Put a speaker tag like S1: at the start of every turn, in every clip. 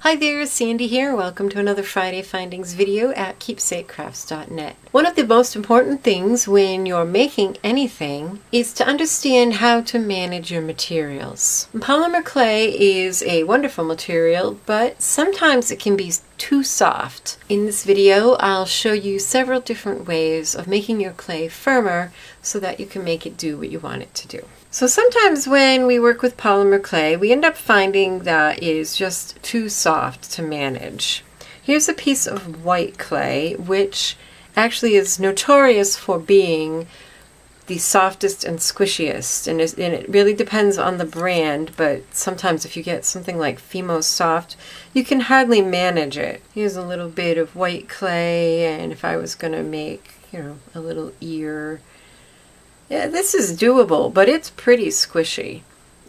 S1: Hi there, Sandy here. Welcome to another Friday Findings video at keepsakecrafts.net. One of the most important things when you're making anything is to understand how to manage your materials. Polymer clay is a wonderful material, but sometimes it can be too soft. In this video, I'll show you several different ways of making your clay firmer so that you can make it do what you want it to do. So sometimes when we work with polymer clay, we end up finding that it is just too soft to manage. Here's a piece of white clay, which actually is notorious for being the softest and squishiest, and it really depends on the brand, but sometimes if you get something like Fimo Soft, you can hardly manage it. Here's a little bit of white clay, and if I was going to make, a little ear, yeah, this is doable, but it's pretty squishy.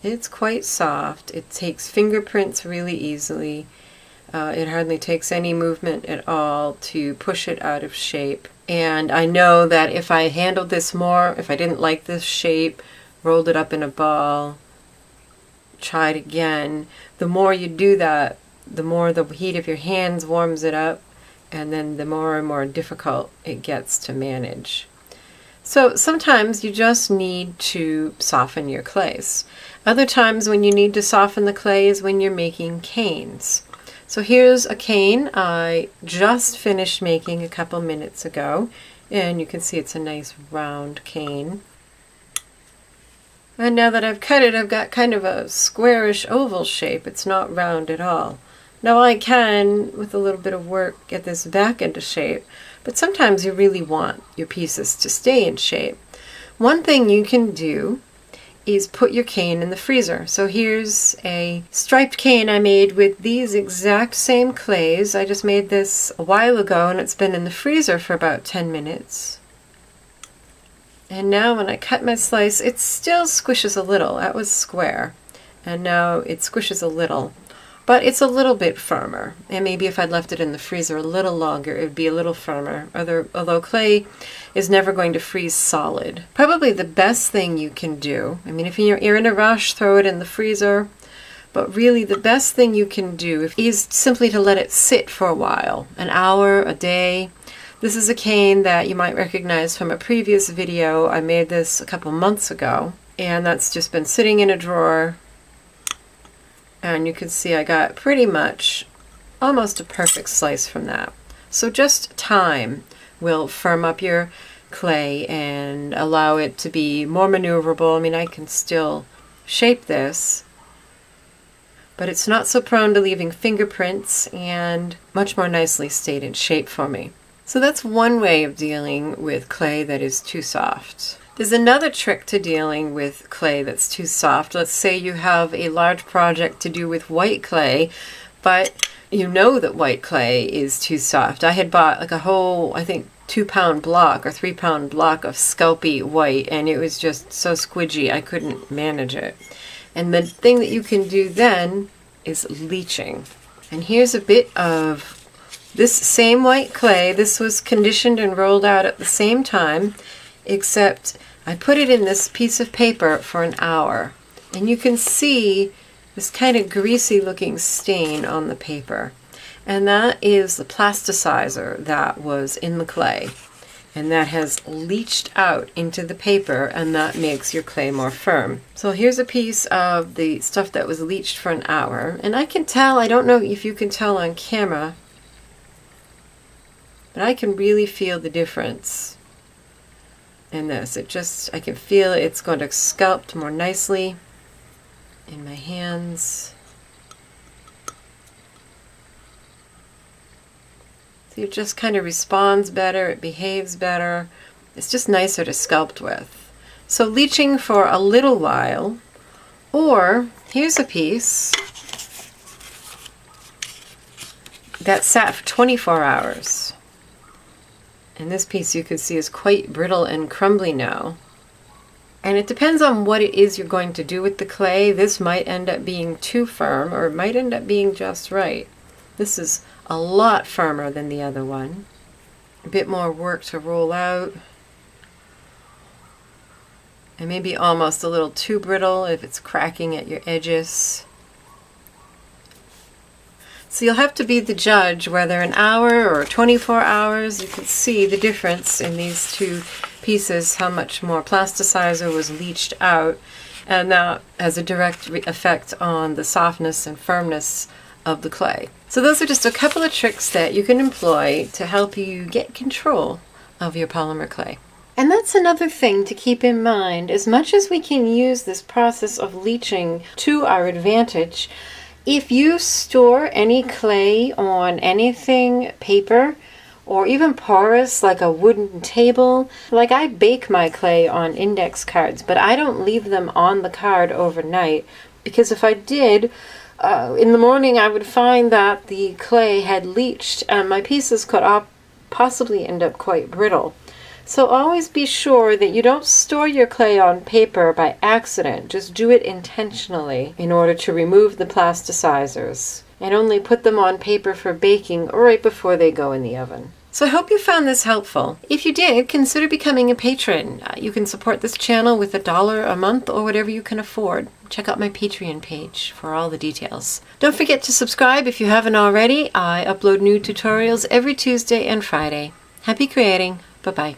S1: It's quite soft. It takes fingerprints really easily. It hardly takes any movement at all to push it out of shape. And I know that if I handled this more, if I didn't like this shape, rolled it up in a ball, tried again, the more you do that, the more the heat of your hands warms it up, and then the more and more difficult it gets to manage. So sometimes you just need to soften your clays. Other times when you need to soften the clay is when you're making canes. So here's a cane I just finished making a couple minutes ago, and you can see it's a nice round cane. And now that I've cut it, I've got kind of a squarish oval shape. It's not round at all. Now I can, with a little bit of work, get this back into shape, but sometimes you really want your pieces to stay in shape. One thing you can do is put your cane in the freezer. So here's a striped cane I made with these exact same clays. I just made this a while ago and it's been in the freezer for about 10 minutes. And now when I cut my slice, it still squishes a little. That was square. And now it squishes a little. But it's a little bit firmer, and maybe if I'd left it in the freezer a little longer, it would be a little firmer, although clay is never going to freeze solid. Probably the best thing you can do, if you're in a rush, throw it in the freezer, but really the best thing you can do is simply to let it sit for a while, an hour, a day. This is a cane that you might recognize from a previous video. I made this a couple months ago, and that's just been sitting in a drawer. And you can see I got pretty much almost a perfect slice from that. So just time will firm up your clay and allow it to be more maneuverable. I can still shape this, but it's not so prone to leaving fingerprints and much more nicely stayed in shape for me. So that's one way of dealing with clay that is too soft. There's another trick to dealing with clay that's too soft. Let's say you have a large project to do with white clay, but you know that white clay is too soft. I had bought like a whole, 2-pound block or 3-pound block of scalpy white, and it was just so squidgy I couldn't manage it. And the thing that you can do then is leaching. And here's a bit of this same white clay. This was conditioned and rolled out at the same time, except I put it in this piece of paper for an hour, and you can see this kind of greasy looking stain on the paper, and that is the plasticizer that was in the clay, and that has leached out into the paper, and that makes your clay more firm. So here's a piece of the stuff that was leached for an hour, and I can tell, I don't know if you can tell on camera, but I can really feel the difference in this. I can feel it's going to sculpt more nicely in my hands. So it just kind of responds better, it behaves better. It's just nicer to sculpt with. So leaching for a little while, or here's a piece that sat for 24 hours. And this piece you can see is quite brittle and crumbly now. And it depends on what it is you're going to do with the clay. This might end up being too firm, or it might end up being just right. This is a lot firmer than the other one. A bit more work to roll out. And maybe almost a little too brittle if it's cracking at your edges. So you'll have to be the judge whether an hour or 24 hours. You can see the difference in these two pieces, how much more plasticizer was leached out, and that has a direct effect on the softness and firmness of the clay. So those are just a couple of tricks that you can employ to help you get control of your polymer clay. And that's another thing to keep in mind. As much as we can use this process of leaching to our advantage, if you store any clay on anything, paper, or even porous like a wooden table, like I bake my clay on index cards, but I don't leave them on the card overnight, because if I did, in the morning I would find that the clay had leached and my pieces could possibly end up quite brittle. So always be sure that you don't store your clay on paper by accident. Just do it intentionally in order to remove the plasticizers, and only put them on paper for baking right before they go in the oven. So I hope you found this helpful. If you did, consider becoming a patron. You can support this channel with $1 a month or whatever you can afford. Check out my Patreon page for all the details. Don't forget to subscribe if you haven't already. I upload new tutorials every Tuesday and Friday. Happy creating. Bye-bye.